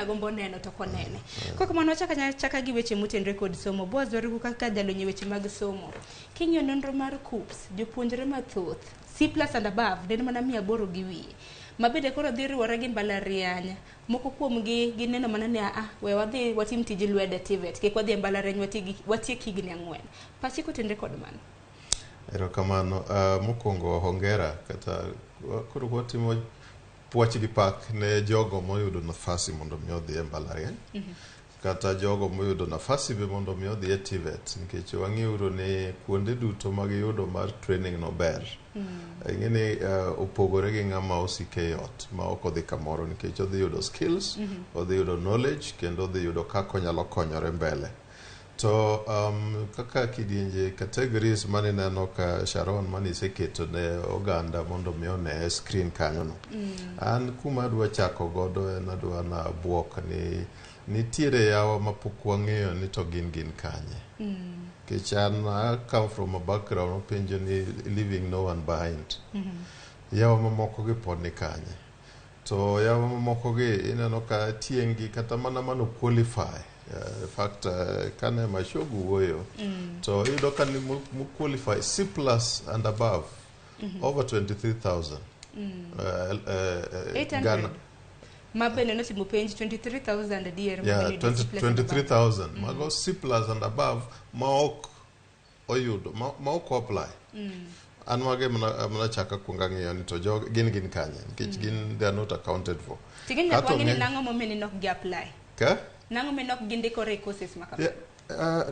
nagombo neno to konene. Koko mano chaka gi weche motenre kod somo. Boaz Waruku kaka jalonyo weche mag somo. King'iyo nonro mar KUPS, jopuonjre mathoth, C+ and above, den mana 800 gi wiye. Mabede koro dhi riwore gi mbalariany. Moko kuomgi gineno mana ni we wadhi watim tij lwedo TVETS, kik wadhi mbalariany watiek higni 4. Pachi kotenre kod mano. Erokamano, mokwongo hongera kata koro watimo puoch gi pak ne jogo moyudo nafasi mondo mi odhi e mbalariany. Kata jogo moyudo nafasi be mondo mi odhi e TVETS, nikech wang'eyo ni kuonde duto mag yudo mar training no ber. Ing'eni opogore gi ng'ama osike yot ma ok odhi kamoro, nikech odhi yudo skills, odhi yudo knowledge, kendo odhi yudo kako nyalo konyore mbele. To kaka kidienje categories mane neno ka Sharon mane seketo ne oganda mondo mi one screen kanyo no. An kuma adwa chako godo en adwa na buok ni nitiere yawa mapok wang'eyo ni to gin kanye. Kech I come from a background penjo ni leaving no one behind. Yawa mamoko gi pod ni kanye. To yawa mamoko gi ineno ka tiengi kata mana mano qualify. In fact, kane mashogu woyo. To yudo ka ni mu qualify C+ and above over 23,000. 800. Mabene no simu penji 23,000 dier. Yeah, 23,000. Mago C+ and above maok oyudo maok apply. An wage mna chaka kuonga ng'iyo ni to gin kanye, nikech gin they are not accounted for. Tigin na kwangi ni nango momeni nok gi apply. Ka? Nango me nok gindikore courses makama.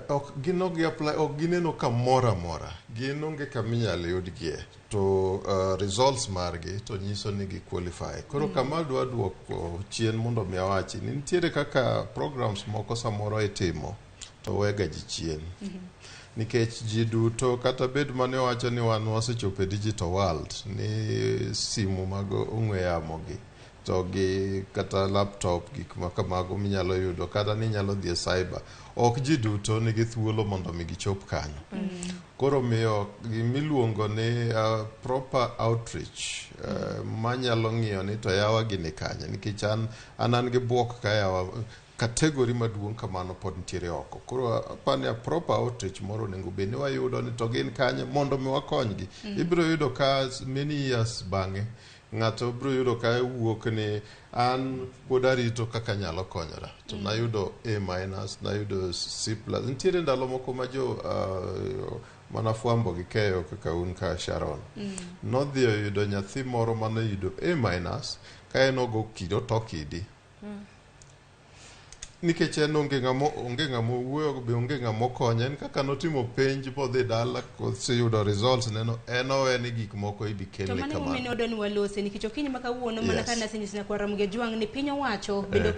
Ok ginok gi apply, ok gineno kamora mora. Ginonge kaminyalo yudgie. To results margi to nyiso ni gi qualify. Koro kama dwa duoko chien mondo mi awachi ni nitiere kaka programs moko samoro itimo to wega ji chien. Nikech ji duto kata bed mane wacho ni wan wasechopo e digital world, ni simu mag ong'we yamo gi to gi kata laptop gik makamago minyalo yudo kata ni nyalo dhi e cyber, ok ji duto nigi thuolo mondo mi gichop kanyo. Koro miyo gimiluongo ni proper outreach manyalo ng'iyo ni to yawa gini kanye, nikech an gi buok ka yawa kategori maduong' kamano pod nitiere oko. Koro apani proper outreach moro nego bende wayudo ni to gin kanye mondo mi wakonygi. Ibiro yudo ka many years bang'e ng'ato biro yudo ka wuok ni an pod arito kaka nyalo konyora. To nayudo A-, nayudo C+. Nitiere ndalo moko ma mana fuambo gi keyo kaka un ka Sharon. Nodhi yudo nyathi moro mane yudo A- ka en ogo kido to kidi. Nikech en onge ng'amo wuoyo be onge ng'amo konye, en kaka notimo penj podhi dala koseyudo results neno en oweni gik moko ibikele kamano. To mano momeni odoni walose nikech okinyi makawuono mana kana sinyisna kwa Ramogi ni piny owacho bedo